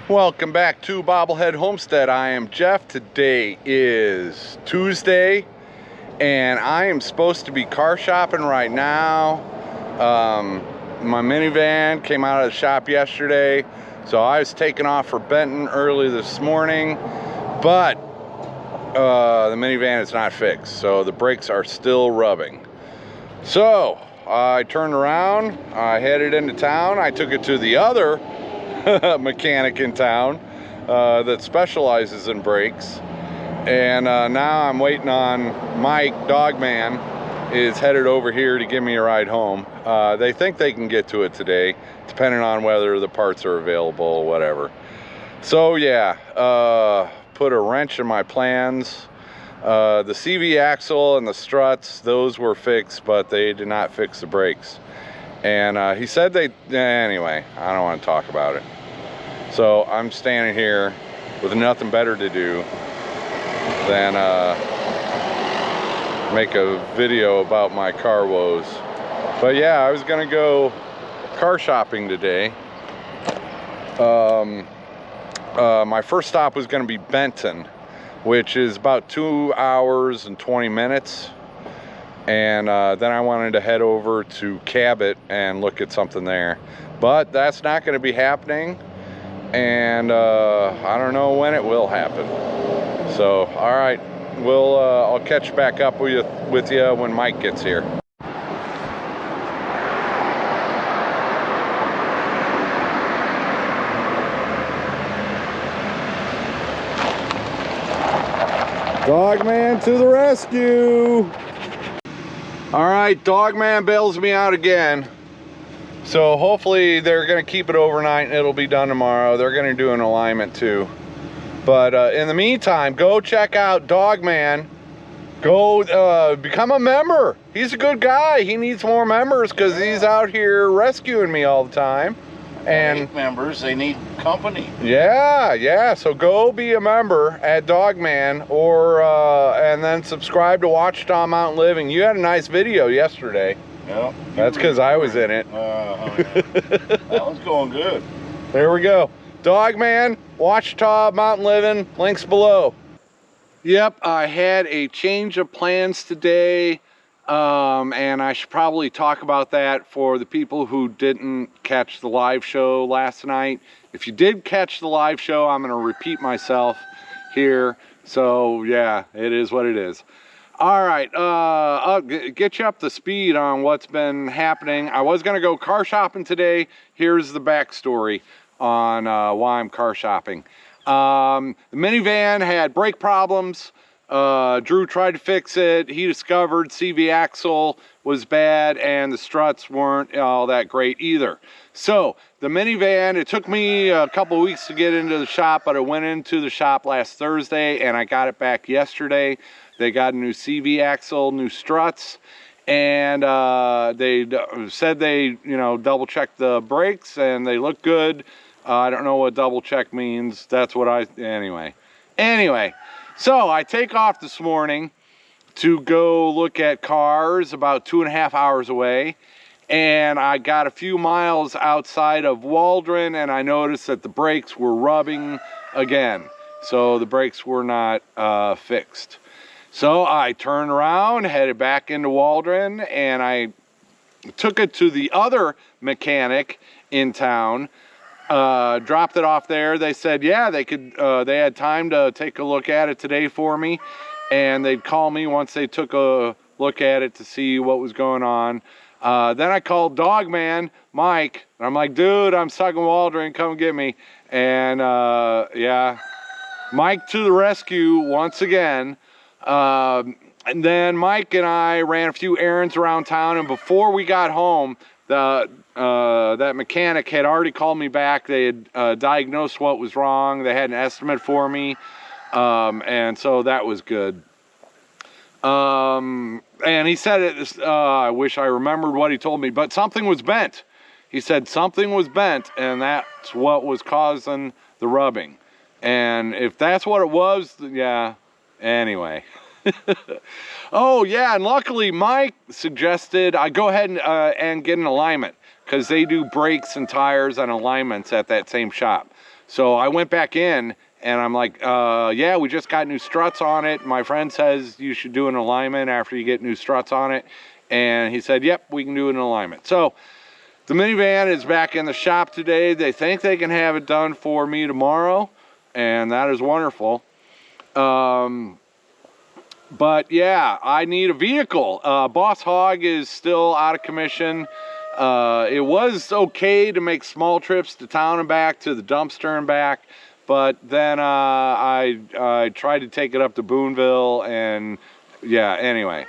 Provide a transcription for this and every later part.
Welcome back to Bobblehead Homestead. I am Jeff. Today is Tuesday and I am supposed to be car shopping right now. My minivan came out of the shop yesterday, so I was taking off for Benton early this morning, but the minivan is not fixed, so the brakes are still rubbing. So I turned around, I headed into town. I took it to the other mechanic in town that specializes in brakes, and now I'm waiting on Mike. Dogman is headed over here to give me a ride home. They think they can get to it today, depending on whether the parts are available or whatever. So yeah, put a wrench in my plans. The CV axle and the struts, those were fixed, but they did not fix the brakes. And he said anyway, I don't want to talk about it. So I'm standing here with nothing better to do than make a video about my car woes. But yeah, I was gonna go car shopping today. My first stop was gonna be Benton, which is about 2 hours and 20 minutes. And then I wanted to head over to Cabot and look at something there, but that's not going to be happening, and I don't know when it will happen. So all right, I'll catch back up with you when Mike gets here. Dogman to the rescue. All right, Dogman bails me out again. So hopefully they're gonna keep it overnight and it'll be done tomorrow. They're gonna do an alignment too. But in the meantime, go check out Dogman. Go become a member. He's a good guy. He needs more members because he's out here rescuing me all the time. And members, they need company. Yeah, so go be a member at Dogman, or and then subscribe to Watchtower Mountain Living. You had a nice video yesterday. Yeah, that's because I was in it. That one's going good. There we go. Dogman, Watchtower Mountain Living, links below. Yep, I had a change of plans today. And I should probably talk about that for the people who didn't catch the live show last night. If you did catch the live show, I'm going to repeat myself here. So yeah, it is what it is. All right, I'll get you up to speed on what's been happening. I was going to go car shopping today. Here's the backstory on why I'm car shopping. The minivan had brake problems. Drew tried to fix it. He discovered CV axle was bad and the struts weren't all that great either. So the minivan, it took me a couple of weeks to get into the shop, but I went into the shop last Thursday and I got it back yesterday. They got a new CV axle, new struts, and they said they, double checked the brakes and they look good. I don't know what double check means. That's what anyway. So I take off this morning to go look at cars about 2.5 hours away, and I got a few miles outside of Waldron and I noticed that the brakes were rubbing again. So the brakes were not fixed. So I turned around, headed back into Waldron, and I took it to the other mechanic in town. Dropped it off there. They said, yeah, they had time to take a look at it today for me, and they'd call me once they took a look at it to see what was going on. Then I called Dogman, Mike, and I'm like, dude, I'm stuck in Waldron, come get me. And yeah, Mike to the rescue once again. And then Mike and I ran a few errands around town, and before we got home, that mechanic had already called me back. They had diagnosed what was wrong. They had an estimate for me, and so that was good. And he said I wish I remembered what he told me, but something was bent. He said something was bent, and that's what was causing the rubbing. And if that's what it was, yeah, anyway. Oh yeah, and luckily Mike suggested I go ahead and get an alignment, because they do brakes and tires and alignments at that same shop. So I went back in and I'm like, yeah, we just got new struts on it. My friend says you should do an alignment after you get new struts on it. And he said, yep, we can do an alignment. So the minivan is back in the shop today. They think they can have it done for me tomorrow, and that is wonderful. But yeah, I need a vehicle. Boss Hog is still out of commission. It was okay to make small trips to town and back, to the dumpster and back, but then I tried to take it up to Boonville, and yeah, anyway.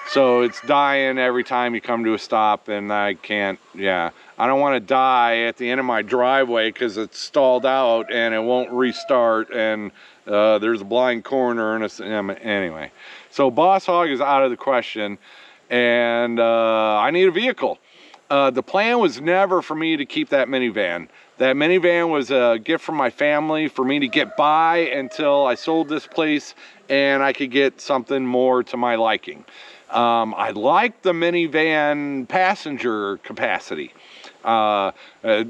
So it's dying every time you come to a stop, and I can't, yeah. I don't want to die at the end of my driveway because it's stalled out and it won't restart, and there's a blind corner, and anyway. So Boss Hog is out of the question, and I need a vehicle. The plan was never for me to keep that minivan. That minivan was a gift from my family for me to get by until I sold this place and I could get something more to my liking. I like the minivan passenger capacity. You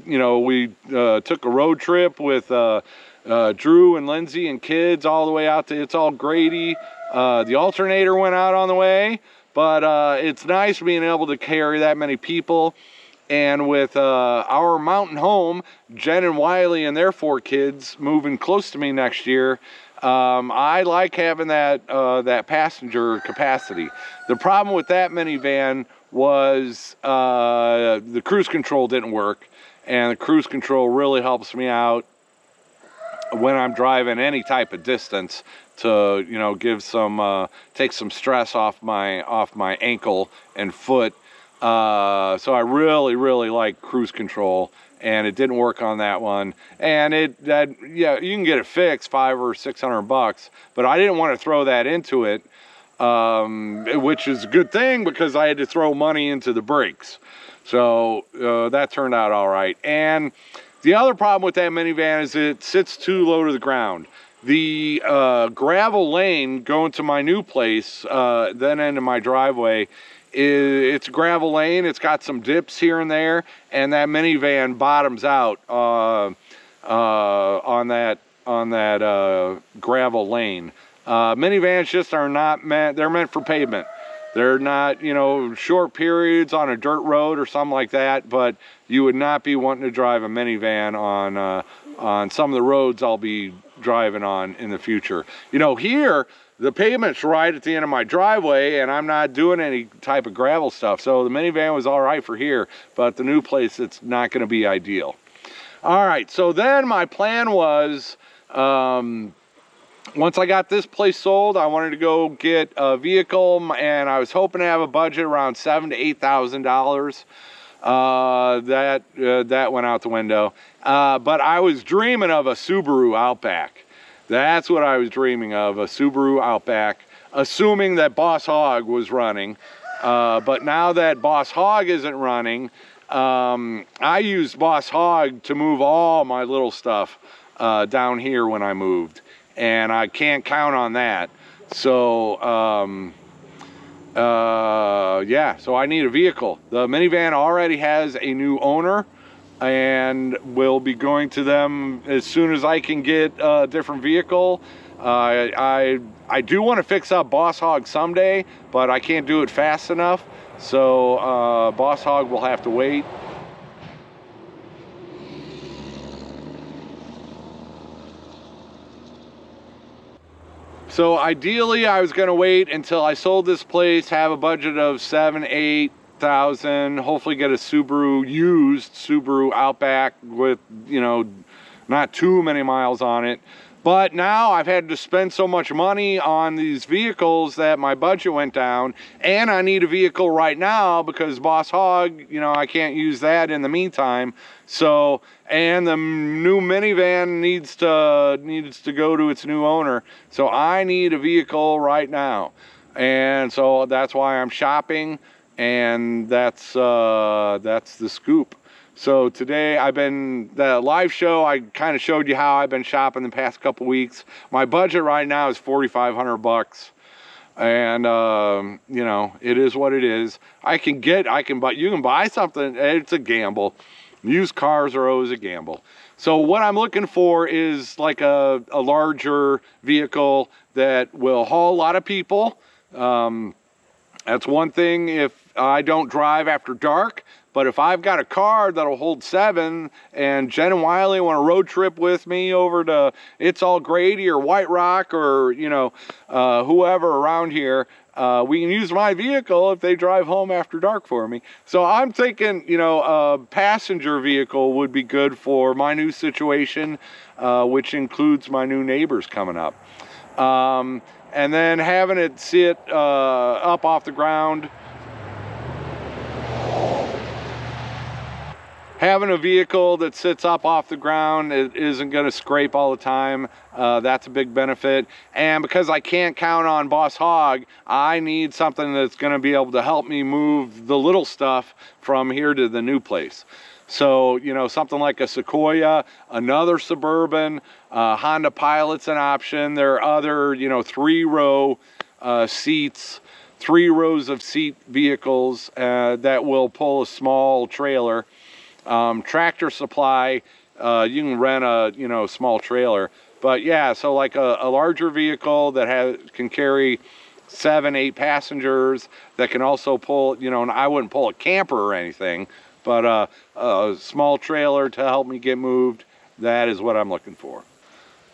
know, we took a road trip with Drew and Lindsay and kids all the way out to It's All Grady. The alternator went out on the way, but it's nice being able to carry that many people. And with our mountain home, Jen and Wiley and their 4 kids moving close to me next year, I like having that that passenger capacity. The problem with that minivan was the cruise control didn't work, and the cruise control really helps me out when I'm driving any type of distance to, you know, give some take some stress off my ankle and foot. So I really like cruise control, and it didn't work on that one. And yeah, you can get it fixed, $500 or $600, but I didn't want to throw that into it, which is a good thing because I had to throw money into the brakes. So that turned out all right. And the other problem with that minivan is it sits too low to the ground. The gravel lane going to my new place, then into my driveway, it's a gravel lane. It's got some dips here and there, and that minivan bottoms out on that gravel lane. Minivans just are not meant. They're meant for pavement. They're not, you know, short periods on a dirt road or something like that. But you would not be wanting to drive a minivan on some of the roads I'll be driving on in the future. You know, here the pavement's right at the end of my driveway, and I'm not doing any type of gravel stuff. So the minivan was all right for here, but the new place, it's not going to be ideal. All right, so then my plan was, once I got this place sold, I wanted to go get a vehicle, and I was hoping to have a budget around $7,000 to $8,000. That went out the window. But I was dreaming of a Subaru Outback. That's what I was dreaming of, a Subaru Outback, assuming that Boss Hog was running. But now that Boss Hog isn't running, I used Boss Hog to move all my little stuff down here when I moved. And I can't count on that. So, yeah, so I need a vehicle. The minivan already has a new owner, and we'll be going to them as soon as I can get a different vehicle. I do want to fix up Boss Hog someday, but I can't do it fast enough. So Boss Hog will have to wait. So ideally, I was going to wait until I sold this place, have a budget of $7,000 to $8,000, hopefully get a used Subaru Outback with, you know, not too many miles on it. But now I've had to spend so much money on these vehicles that my budget went down, and I need a vehicle right now because Boss Hog, you know, I can't use that in the meantime. So, and the new minivan needs to go to its new owner. So I need a vehicle right now. And so that's why I'm shopping, and that's the scoop. So today the live show, I kind of showed you how I've been shopping the past couple weeks. My budget right now is $4,500. And, you know, it is what it is. You can buy something. It's a gamble. Used cars are always a gamble. So what I'm looking for is like a larger vehicle that will haul a lot of people. That's one thing if I don't drive after dark, but if I've got a car that'll hold 7 and Jen and Wiley want a road trip with me over to It's All Grady or White Rock or, you know, whoever around here, we can use my vehicle if they drive home after dark for me. So I'm thinking, you know, a passenger vehicle would be good for my new situation, which includes my new neighbors coming up. And then having it sit up off the ground. Having a vehicle that sits up off the ground, it isn't going to scrape all the time. That's a big benefit. And because I can't count on Boss Hog, I need something that's going to be able to help me move the little stuff from here to the new place. So, you know, something like a Sequoia, another Suburban, Honda Pilot's an option. There are other, you know, 3-row seats, 3 rows of seat vehicles that will pull a small trailer. Tractor Supply, you can rent a, you know, small trailer. But yeah, so like a larger vehicle that can carry 7, 8 passengers, that can also pull, you know, and I wouldn't pull a camper or anything, but a small trailer to help me get moved. That is what I'm looking for.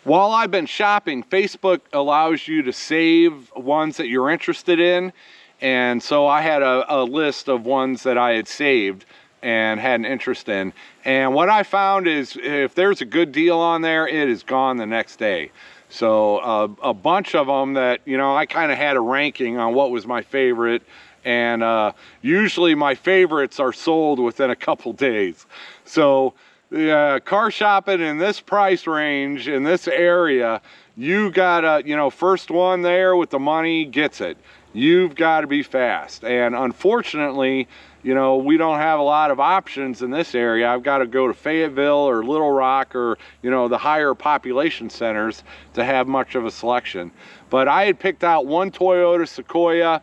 While I've been shopping, Facebook allows you to save ones that you're interested in. And so I had a list of ones that I had saved and had an interest in. And what I found is if there's a good deal on there, it is gone the next day. So a bunch of them that, you know, I kind of had a ranking on what was my favorite. And usually my favorites are sold within a couple days. So car shopping in this price range, in this area, you gotta, you know, first one there with the money gets it. You've got to be fast. And unfortunately, you know, we don't have a lot of options in this area. I've got to go to Fayetteville or Little Rock or, you know, the higher population centers to have much of a selection. But I had picked out one Toyota Sequoia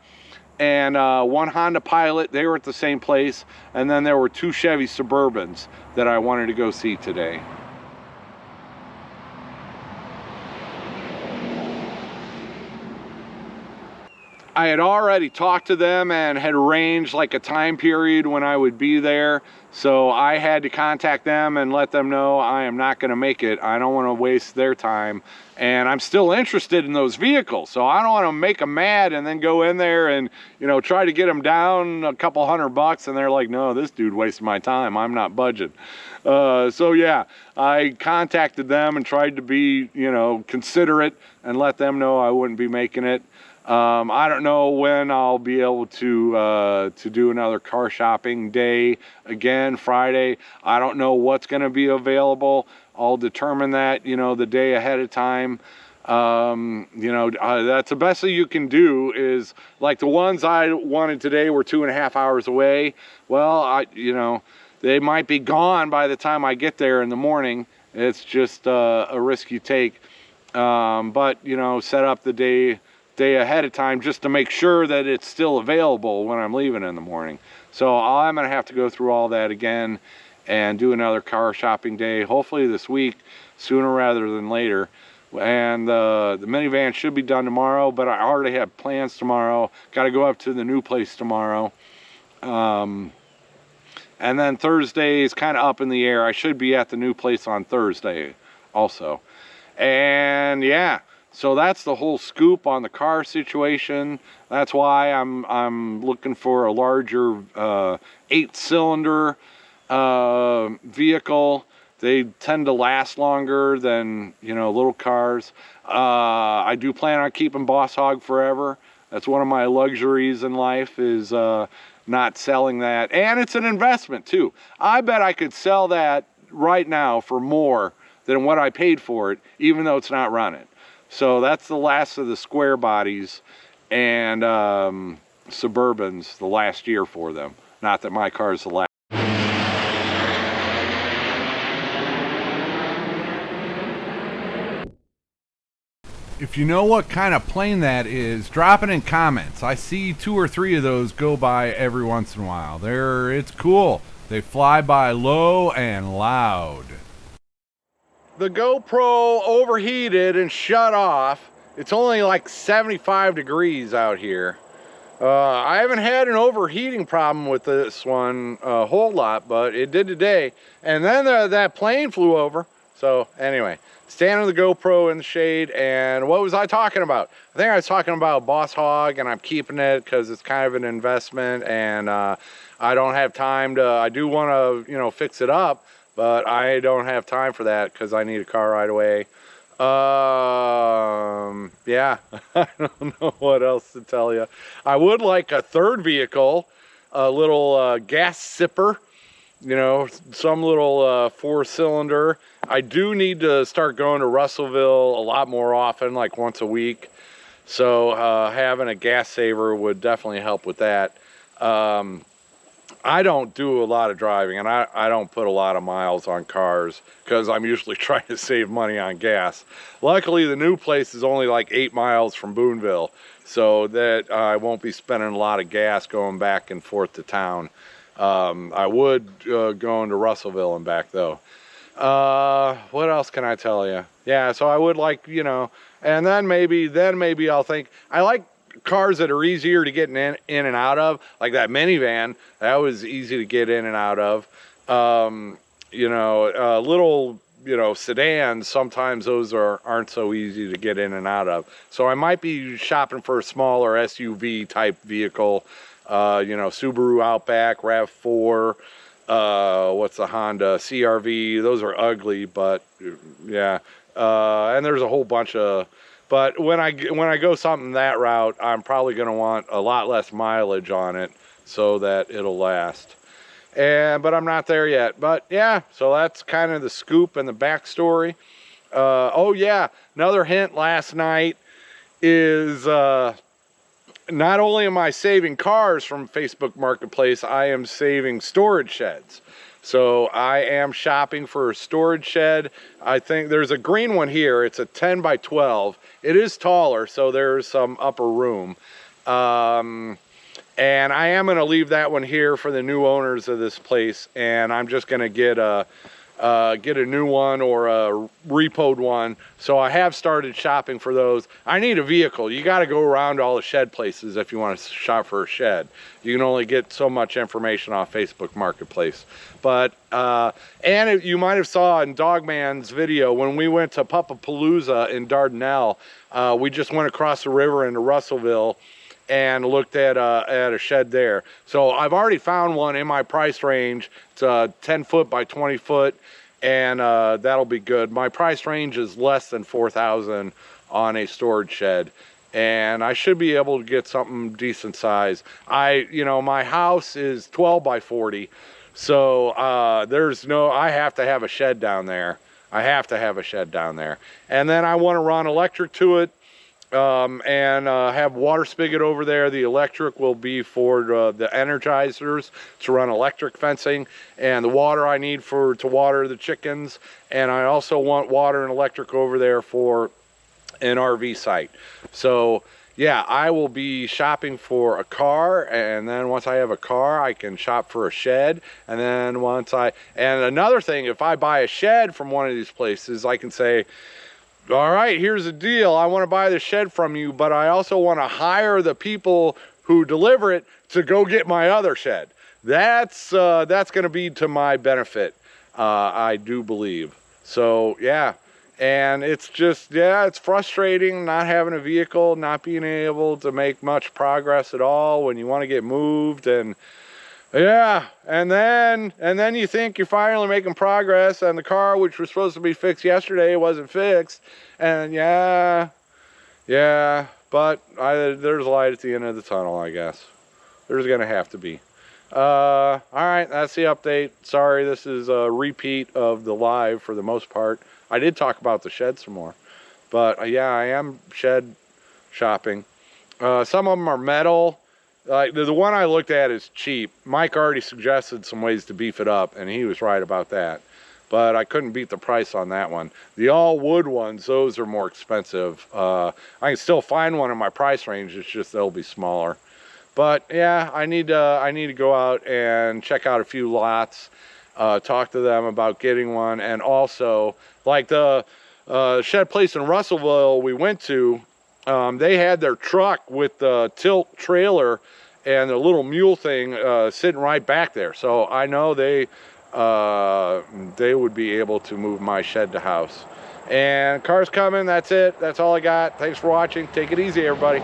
and one Honda Pilot. They were at the same place. And then there were 2 Chevy Suburbans that I wanted to go see today. I had already talked to them and had arranged like a time period when I would be there. So I had to contact them and let them know I am not going to make it. I don't want to waste their time. And I'm still interested in those vehicles. So I don't want to make them mad and then go in there and, you know, try to get them down a couple $100 and they're like, no, this dude wasted my time. I'm not budging. So yeah, I contacted them and tried to be, you know, considerate and let them know I wouldn't be making it. I don't know when I'll be able to do another car shopping day again, Friday. I don't know what's going to be available. I'll determine that, you know, the day ahead of time. You know, that's the best thing you can do is like the ones I wanted today were 2.5 hours away. Well, you know, they might be gone by the time I get there in the morning. It's just a risk you take. But, you know, set up the day ahead of time just to make sure that it's still available when I'm leaving in the morning. So I'm going to have to go through all that again and do another car shopping day, hopefully this week, sooner rather than later. And the minivan should be done tomorrow, but I already have plans tomorrow. Got to go up to the new place tomorrow. And then Thursday is kind of up in the air. I should be at the new place on Thursday also. And yeah, so that's the whole scoop on the car situation. That's why I'm looking for a larger 8-cylinder vehicle. They tend to last longer than, you know, little cars. I do plan on keeping Boss Hog forever. That's one of my luxuries in life is not selling that. And it's an investment too. I bet I could sell that right now for more than what I paid for it, even though it's not running. So that's the last of the square bodies and Suburbans, the last year for them. Not that my car is the last. If you know what kind of plane that is, drop it in comments. I see 2 or 3 of those go by every once in a while. It's cool. They fly by low and loud. the GoPro overheated and shut off. It's only like 75 degrees out here. I haven't had an overheating problem with this one a whole lot, but it did today. And then that plane flew over. So anyway, standing the GoPro in the shade. And what was I talking about? I think I was talking about Boss Hog, and I'm keeping it because it's kind of an investment, and I don't have time to, I do want to, you know, fix it up, but I don't have time for that because I need a car right away. Yeah, I don't know what else to tell you. I would like a third vehicle, a little gas sipper, you know, some little 4-cylinder. I do need to start going to Russellville a lot more often, like once a week. So having a gas saver would definitely help with that. I don't do a lot of driving, and I don't put a lot of miles on cars because I'm usually trying to save money on gas. Luckily, the new place is only like 8 miles from Boonville, so that I won't be spending a lot of gas going back and forth to town. I would go into Russellville and back, though. What else can I tell you? Yeah, so I would like, you know, and then maybe I'll think, I like cars that are easier to get in and out of, like that minivan. That was easy to get in and out of. You know, little, you know, sedans, sometimes those aren't so easy to get in and out of. So I might be shopping for a smaller SUV type vehicle, you know, Subaru Outback, RAV4, what's the Honda CRV. Those are ugly, but yeah. And there's a whole bunch of, but when I go something that route, I'm probably going to want a lot less mileage on it so that it'll last. But I'm not there yet. But yeah, so that's kind of the scoop and the backstory. Oh yeah, another hint last night is not only am I saving cars from Facebook Marketplace, I am saving storage sheds. So I am shopping for a storage shed. I think there's a green one here. It's a 10 by 12. It is taller, so there's some upper room. And I am going to leave that one here for the new owners of this place. And I'm just going to get a new one or a repoed one. So I have started shopping for those. I need a vehicle. You got to go around to all the shed places if you want to shop for a shed. You can only get so much information off Facebook Marketplace. But you might have saw in Dogman's video when we went to Puppapalooza in Dardanelle, we just went across the river into Russellville and looked at a shed there. So I've already found one in my price range. It's a 10 foot by 20 foot, and that'll be good. My price range is less than $4,000 on a storage shed, and I should be able to get something decent size. You know, my house is 12 by 40, so I have to have a shed down there. I have to have a shed down there, and then I want to run electric to it. And have water spigot over there. The electric will be for the energizers to run electric fencing, and the water I need to water the chickens. And I also want water and electric over there for an RV site. So yeah, I will be shopping for a car, and then once I have a car, I can shop for a shed. And then and another thing, if I buy a shed from one of these places, I can say, all right, here's the deal. I want to buy the shed from you, but I also want to hire the people who deliver it to go get my other shed. That's going to be to my benefit, I do believe. So yeah, and it's just, yeah, it's frustrating not having a vehicle, not being able to make much progress at all when you want to get moved. And yeah, and then you think you're finally making progress, and the car, which was supposed to be fixed yesterday, wasn't fixed. And yeah, but there's light at the end of the tunnel, I guess. There's gonna have to be. All right, that's the update. Sorry, this is a repeat of the live for the most part. I did talk about the shed some more, but yeah, I am shed shopping. Some of them are metal. Like the one I looked at is cheap. Mike already suggested some ways to beef it up, and he was right about that. But I couldn't beat the price on that one. The all wood ones, those are more expensive. I can still find one in my price range. It's just they'll be smaller. But yeah, I need to go out and check out a few lots. talk to them about getting one. And also, like the shed place in Russellville we went to, they had their truck with the tilt trailer and the little mule thing sitting right back there. So I know they would be able to move my shed to house. And car's coming. That's it. That's all I got. Thanks for watching. Take it easy, everybody.